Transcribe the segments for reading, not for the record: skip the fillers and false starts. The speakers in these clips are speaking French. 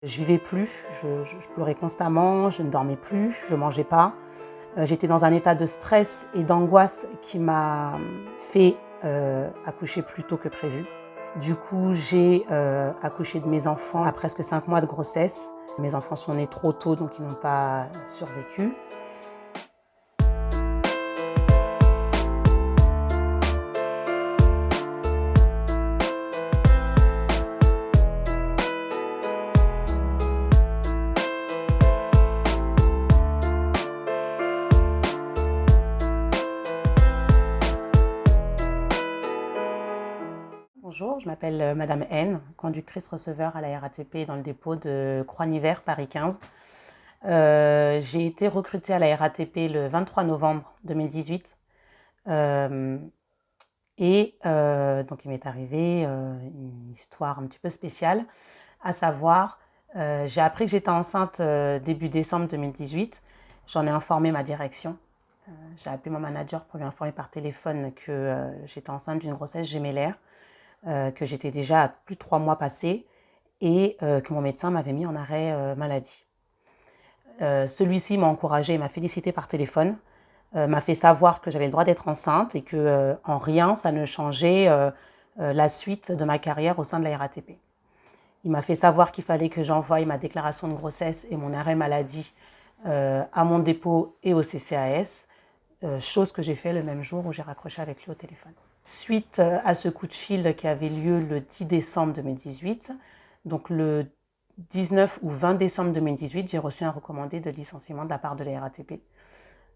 Je vivais plus, je pleurais constamment, je ne dormais plus, je ne mangeais pas. J'étais dans un état de stress et d'angoisse qui m'a fait accoucher plus tôt que prévu. Du coup, j'ai accouché de mes enfants à presque 5 mois de grossesse. Mes enfants sont nés trop tôt, donc ils n'ont pas survécu. Bonjour, je m'appelle Madame N, conductrice-receveur à la RATP dans le dépôt de Croix-Nivert, Paris 15. J'ai été recrutée à la RATP le 23 novembre 2018 donc il m'est arrivé une histoire un petit peu spéciale, à savoir, j'ai appris que j'étais enceinte début décembre 2018. J'en ai informé ma direction. J'ai appelé mon manager pour lui informer par téléphone que j'étais enceinte d'une grossesse gémellaire. Que j'étais déjà à plus de 3 mois passés et que mon médecin m'avait mis en arrêt maladie. Celui-ci m'a encouragée et m'a félicité par téléphone, m'a fait savoir que j'avais le droit d'être enceinte et que en rien ça ne changeait la suite de ma carrière au sein de la RATP. Il m'a fait savoir qu'il fallait que j'envoie ma déclaration de grossesse et mon arrêt maladie à mon dépôt et au CCAS, chose que j'ai fait le même jour où j'ai raccroché avec lui au téléphone. Suite à ce coup de fil qui avait lieu le 10 décembre 2018, donc le 19 ou 20 décembre 2018, j'ai reçu un recommandé de licenciement de la part de la RATP,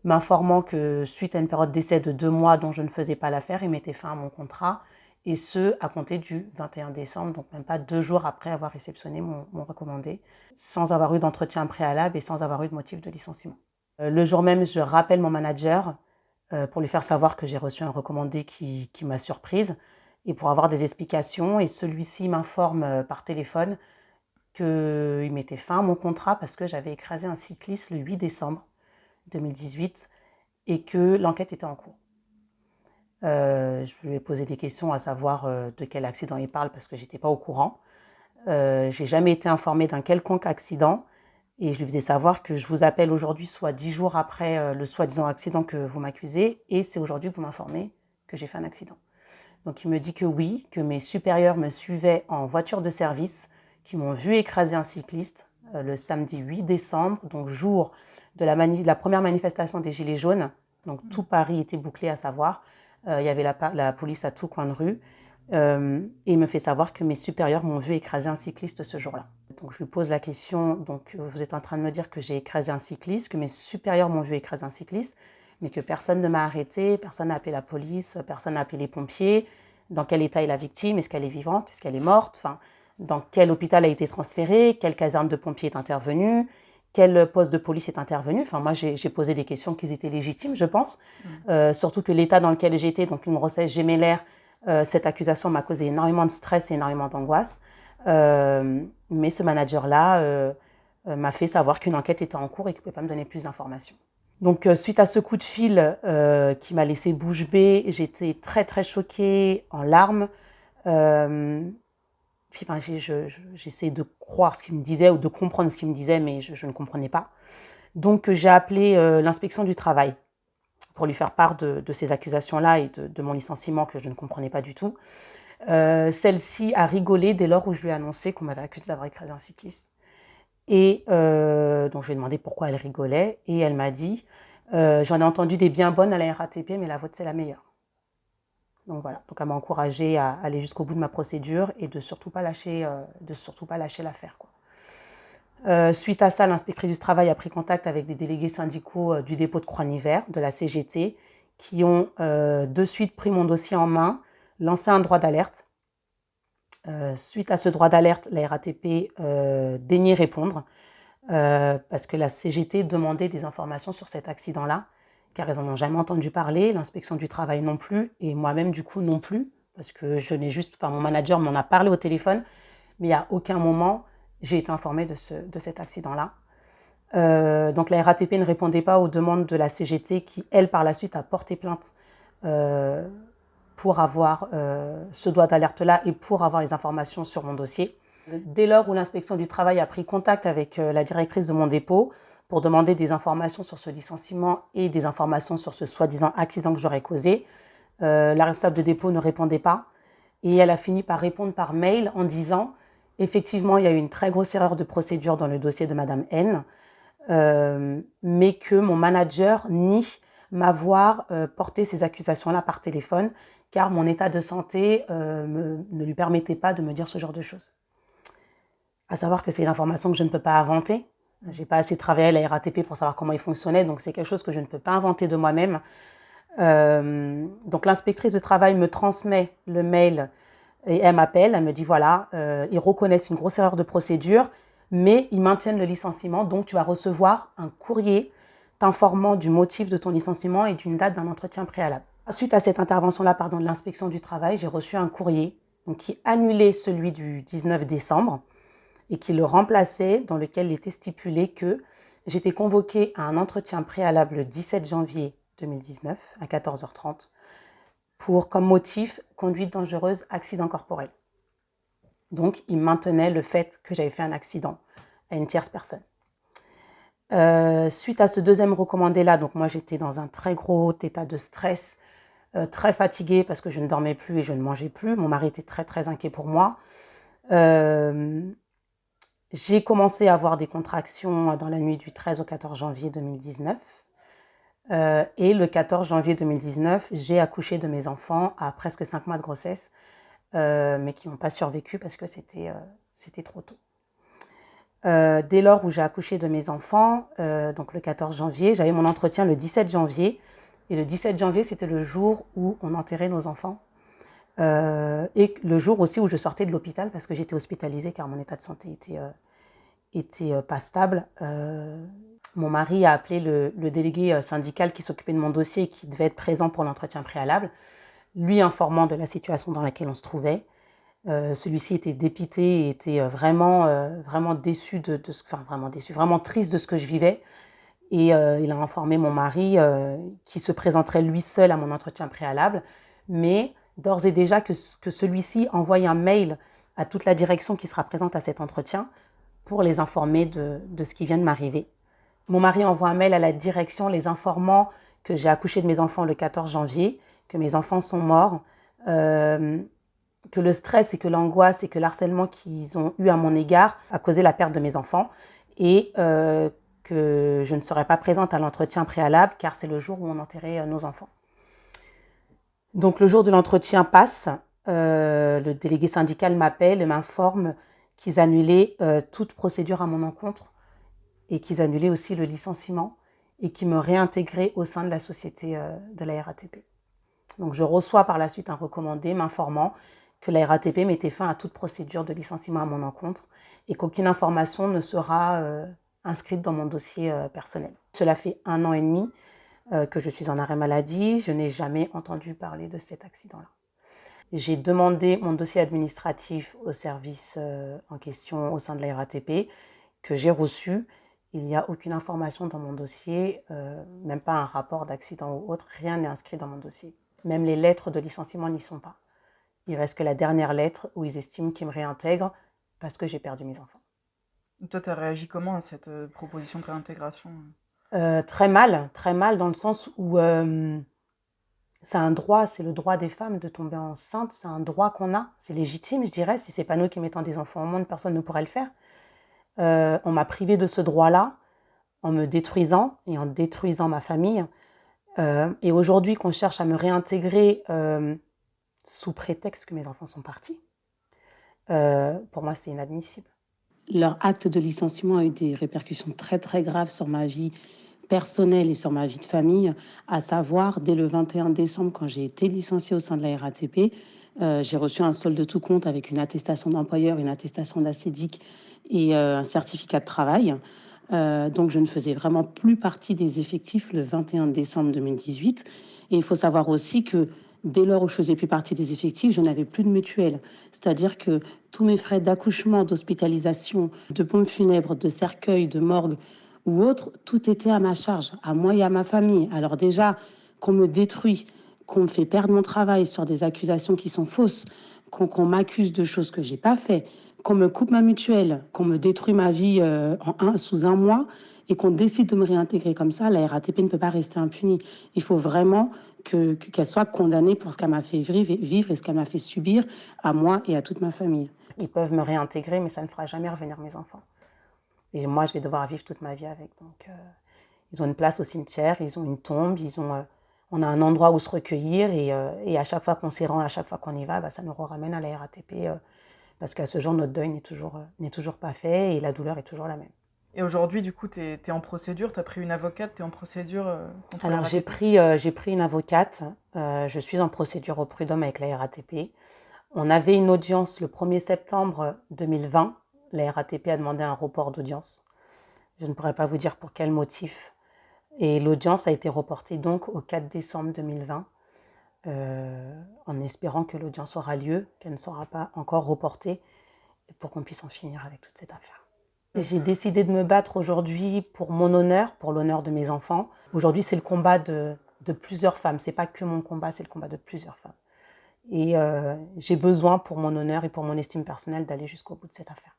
m'informant que suite à une période d'essai de 2 mois dont je ne faisais pas l'affaire, il mettait fin à mon contrat, et ce, à compter du 21 décembre, donc même pas 2 jours après avoir réceptionné mon recommandé, sans avoir eu d'entretien préalable et sans avoir eu de motif de licenciement. Le jour même, je rappelle mon manager pour lui faire savoir que j'ai reçu un recommandé qui m'a surprise et pour avoir des explications. Et celui-ci m'informe par téléphone qu'il mettait fin à mon contrat parce que j'avais écrasé un cycliste le 8 décembre 2018 et que l'enquête était en cours. Je lui ai posé des questions à savoir de quel accident il parle parce que je n'étais pas au courant. J'ai jamais été informée d'un quelconque accident. Et je lui faisais savoir que je vous appelle aujourd'hui, soit 10 jours après le soi-disant accident que vous m'accusez, et c'est aujourd'hui que vous m'informez que j'ai fait un accident. Donc il me dit que oui, que mes supérieurs me suivaient en voiture de service, qui m'ont vu écraser un cycliste le samedi 8 décembre, donc jour de la première manifestation des Gilets jaunes. Donc tout Paris était bouclé à savoir. Il y avait la police à tout coin de rue. Et il me fait savoir que mes supérieurs m'ont vu écraser un cycliste ce jour-là. Donc je lui pose la question, donc vous êtes en train de me dire que j'ai écrasé un cycliste, que mes supérieurs m'ont vu écraser un cycliste, mais que personne ne m'a arrêté, personne n'a appelé la police, personne n'a appelé les pompiers. Dans quel état est la victime? Est-ce qu'elle est vivante? Est-ce qu'elle est morte? Enfin, dans quel hôpital a été transférée? Quelle caserne de pompiers est intervenue? Quel poste de police est intervenu? Enfin, moi, j'ai posé des questions qui étaient légitimes, je pense. Surtout que l'état dans lequel j'étais, donc une grossesse gémellaire, cette accusation m'a causé énormément de stress et énormément d'angoisse. Mais ce manager-là m'a fait savoir qu'une enquête était en cours et qu'il ne pouvait pas me donner plus d'informations. Donc, suite à ce coup de fil qui m'a laissé bouche bée, j'étais très, très choquée, en larmes. Puis j'essayais de croire ce qu'il me disait ou de comprendre ce qu'il me disait, mais je ne comprenais pas. Donc, j'ai appelé l'inspection du travail pour lui faire part de ces accusations-là et de mon licenciement que je ne comprenais pas du tout. Celle-ci a rigolé dès lors où je lui ai annoncé qu'on m'avait accusé d'avoir écrasé un cycliste. Et donc je lui ai demandé pourquoi elle rigolait et elle m'a dit j'en ai entendu des bien bonnes à la RATP, mais la vôtre c'est la meilleure. Donc voilà, donc elle m'a encouragée à aller jusqu'au bout de ma procédure et de surtout pas lâcher l'affaire, quoi. Suite à ça, l'inspectrice du travail a pris contact avec des délégués syndicaux du dépôt de Croix-Nivert, de la CGT, qui ont de suite pris mon dossier en main, lancé un droit d'alerte. Suite à ce droit d'alerte, la RATP daignait répondre parce que la CGT demandait des informations sur cet accident-là, car elles n'en ont jamais entendu parler, l'inspection du travail non plus, et moi-même du coup non plus, parce que mon manager m'en a parlé au téléphone, mais à aucun moment j'ai été informée de cet accident-là. Donc la RATP ne répondait pas aux demandes de la CGT qui, elle, par la suite, a porté plainte pour avoir ce droit d'alerte-là et pour avoir les informations sur mon dossier. Dès lors où l'inspection du travail a pris contact avec la directrice de mon dépôt pour demander des informations sur ce licenciement et des informations sur ce soi-disant accident que j'aurais causé, la responsable de dépôt ne répondait pas. Et elle a fini par répondre par mail en disant « Effectivement, il y a eu une très grosse erreur de procédure dans le dossier de Madame N, mais que mon manager nie m'avoir porté ces accusations-là par téléphone, car mon état de santé ne lui permettait pas de me dire ce genre de choses. » À savoir que c'est une information que je ne peux pas inventer. Je n'ai pas assez travaillé à la RATP pour savoir comment il fonctionnait, donc c'est quelque chose que je ne peux pas inventer de moi-même. Donc l'inspectrice de travail me transmet le mail et elle m'appelle, elle me dit voilà, ils reconnaissent une grosse erreur de procédure, mais ils maintiennent le licenciement, donc tu vas recevoir un courrier t'informant du motif de ton licenciement et d'une date d'un entretien préalable. Suite à cette intervention-là, de l'inspection du travail, j'ai reçu un courrier donc, qui annulait celui du 19 décembre et qui le remplaçait, dans lequel il était stipulé que j'étais convoquée à un entretien préalable le 17 janvier 2019 à 14h30 pour comme motif conduite dangereuse, accident corporel. Donc, il maintenait le fait que j'avais fait un accident à une tierce personne. Suite à ce deuxième recommandé-là, donc moi j'étais dans un très gros état de stress, très fatiguée parce que je ne dormais plus et je ne mangeais plus. Mon mari était très très inquiet pour moi. J'ai commencé à avoir des contractions dans la nuit du 13 au 14 janvier 2019. Et le 14 janvier 2019, j'ai accouché de mes enfants à presque 5 mois de grossesse, mais qui n'ont pas survécu parce que c'était trop tôt. Dès lors où j'ai accouché de mes enfants, donc le 14 janvier, j'avais mon entretien le 17 janvier. Et le 17 janvier, c'était le jour où on enterrait nos enfants. Et le jour aussi où je sortais de l'hôpital parce que j'étais hospitalisée car mon état de santé était pas stable. Mon mari a appelé le délégué syndical qui s'occupait de mon dossier et qui devait être présent pour l'entretien préalable, lui informant de la situation dans laquelle on se trouvait. Celui-ci était dépité et était vraiment déçu, vraiment triste de ce que je vivais. Et il a informé mon mari qui se présenterait lui seul à mon entretien préalable, mais d'ores et déjà que celui-ci envoie un mail à toute la direction qui sera présente à cet entretien pour les informer de ce qui vient de m'arriver. Mon mari envoie un mail à la direction les informant que j'ai accouché de mes enfants le 14 janvier, que mes enfants sont morts, que le stress et que l'angoisse et que l'harcèlement qu'ils ont eu à mon égard a causé la perte de mes enfants et que je ne serai pas présente à l'entretien préalable car c'est le jour où on enterrait nos enfants. Donc le jour de l'entretien passe, le délégué syndical m'appelle et m'informe qu'ils annulaient toute procédure à mon encontre et qu'ils annulaient aussi le licenciement et qu'ils me réintégraient au sein de la société de la RATP. Donc je reçois par la suite un recommandé m'informant que la RATP mettait fin à toute procédure de licenciement à mon encontre et qu'aucune information ne sera inscrite dans mon dossier personnel. Cela fait 1 an et demi que je suis en arrêt maladie. Je n'ai jamais entendu parler de cet accident-là. J'ai demandé mon dossier administratif au service en question au sein de la RATP que j'ai reçu. Il n'y a aucune information dans mon dossier, même pas un rapport d'accident ou autre. Rien n'est inscrit dans mon dossier. Même les lettres de licenciement n'y sont pas. Il reste que la dernière lettre où ils estiment qu'ils me réintègrent parce que j'ai perdu mes enfants. Toi, tu as réagi comment à cette proposition de réintégration ? Très mal dans le sens où c'est un droit, c'est le droit des femmes de tomber enceinte, c'est un droit qu'on a, c'est légitime je dirais, si c'est pas nous qui mettons des enfants au monde, personne ne pourrait le faire. On m'a privée de ce droit-là en me détruisant et en détruisant ma famille. Et aujourd'hui qu'on cherche à me réintégrer sous prétexte que mes enfants sont partis, pour moi c'est inadmissible. Leur acte de licenciement a eu des répercussions très très graves sur ma vie personnelle et sur ma vie de famille, à savoir dès le 21 décembre quand j'ai été licenciée au sein de la RATP, j'ai reçu un solde de tout compte avec une attestation d'employeur, une attestation d'ACEDIC et un certificat de travail. Donc je ne faisais vraiment plus partie des effectifs le 21 décembre 2018. Et il faut savoir aussi que dès lors où je faisais plus partie des effectifs, je n'avais plus de mutuelle. C'est-à-dire que tous mes frais d'accouchement, d'hospitalisation, de pompes funèbres, de cercueil, de morgue ou autre, tout était à ma charge, à moi et à ma famille. Alors déjà, qu'on me détruit, qu'on me fait perdre mon travail sur des accusations qui sont fausses, qu'on m'accuse de choses que j'ai pas fait, qu'on me coupe ma mutuelle, qu'on me détruit ma vie sous un mois et qu'on décide de me réintégrer comme ça, la RATP ne peut pas rester impunie. Il faut vraiment qu'elle soit condamnée pour ce qu'elle m'a fait vivre et ce qu'elle m'a fait subir à moi et à toute ma famille. Ils peuvent me réintégrer, mais ça ne fera jamais revenir mes enfants. Et moi, je vais devoir vivre toute ma vie avec. Donc, ils ont une place au cimetière, ils ont une tombe, on a un endroit où se recueillir. Et à chaque fois qu'on s'y rend, à chaque fois qu'on y va, ça nous ramène à la RATP. Parce qu'à ce jour, notre deuil n'est toujours pas fait et la douleur est toujours la même. Et aujourd'hui, du coup, tu es en procédure, tu as pris une avocate, tu es en procédure contre la RATP? J'ai pris une avocate, je suis en procédure au prud'homme avec la RATP. On avait une audience le 1er septembre 2020. La RATP a demandé un report d'audience. Je ne pourrais pas vous dire pour quel motif. Et l'audience a été reportée donc au 4 décembre 2020, en espérant que l'audience aura lieu, qu'elle ne sera pas encore reportée, pour qu'on puisse en finir avec toute cette affaire. J'ai décidé de me battre aujourd'hui pour mon honneur, pour l'honneur de mes enfants. Aujourd'hui, c'est le combat de plusieurs femmes. C'est pas que mon combat, c'est le combat de plusieurs femmes. Et j'ai besoin, pour mon honneur et pour mon estime personnelle, d'aller jusqu'au bout de cette affaire.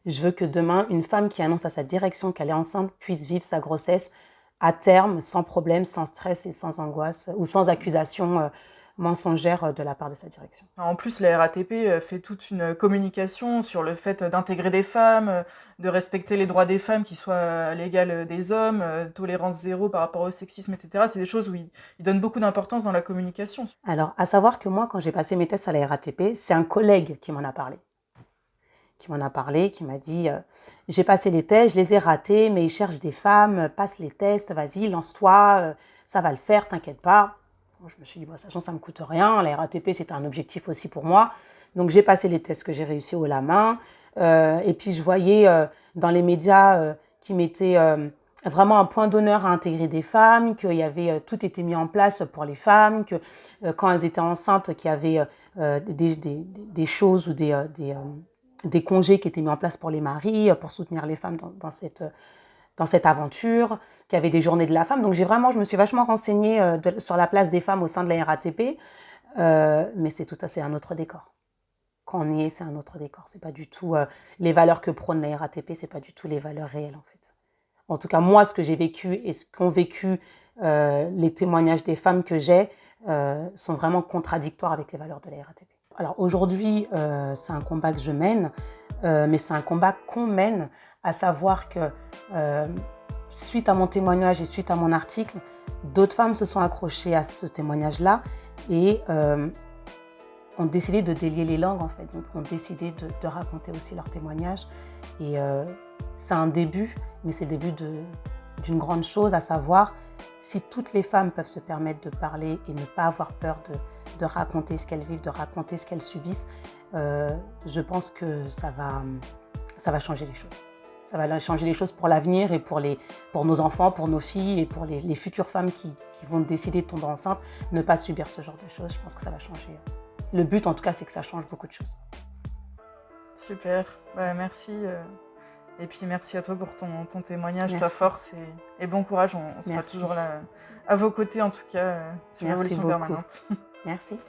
Je veux que demain, une femme qui annonce à sa direction qu'elle est enceinte puisse vivre sa grossesse à terme, sans problème, sans stress et sans angoisse, ou sans accusation mensongère de la part de sa direction. En plus, la RATP fait toute une communication sur le fait d'intégrer des femmes, de respecter les droits des femmes qui soient à l'égal des hommes, tolérance zéro par rapport au sexisme, etc. C'est des choses où ils donnent beaucoup d'importance dans la communication. Alors, à savoir que moi, quand j'ai passé mes tests à la RATP, c'est un collègue qui m'en a parlé. Qui m'a dit j'ai passé les tests, je les ai ratés, mais ils cherchent des femmes, passe les tests, vas-y, lance-toi, ça va le faire, t'inquiète pas. Je me suis dit, de toute façon, ça ne me coûte rien. La RATP, c'était un objectif aussi pour moi. Donc, j'ai passé les tests que j'ai réussi haut la main. Et puis, je voyais dans les médias qui mettaient vraiment un point d'honneur à intégrer des femmes, qu'il y avait tout était mis en place pour les femmes, que quand elles étaient enceintes, qu'il y avait des choses ou des congés qui étaient mis en place pour les maris, pour soutenir les femmes dans cette aventure, qu'il y avait des journées de la femme. Donc je me suis vachement renseignée sur la place des femmes au sein de la RATP, mais c'est un autre décor. Quand on y est, c'est un autre décor. C'est pas du tout les valeurs que prône la RATP, c'est pas du tout les valeurs réelles en fait. En tout cas, moi, ce que j'ai vécu et ce qu'ont vécu les témoignages des femmes que j'ai sont vraiment contradictoires avec les valeurs de la RATP. Alors aujourd'hui, c'est un combat que je mène, mais c'est un combat qu'on mène, à savoir que suite à mon témoignage et suite à mon article, d'autres femmes se sont accrochées à ce témoignage-là et ont décidé de délier les langues en fait, donc ont décidé de raconter aussi leur témoignage. Et c'est un début, mais c'est le début d'une grande chose, à savoir si toutes les femmes peuvent se permettre de parler et ne pas avoir peur de raconter ce qu'elles vivent, de raconter ce qu'elles subissent, je pense que ça va changer les choses. Ça va changer les choses pour l'avenir et pour nos enfants, pour nos filles et pour les futures femmes qui vont décider de tomber enceinte, ne pas subir ce genre de choses. Je pense que ça va changer. Le but, en tout cas, c'est que ça change beaucoup de choses. Super, merci. Et puis merci à toi pour ton témoignage, Merci. ta force et bon courage. On sera toujours là à vos côtés, en tout cas, sur Merci Révolution beaucoup. Permanente. Merci.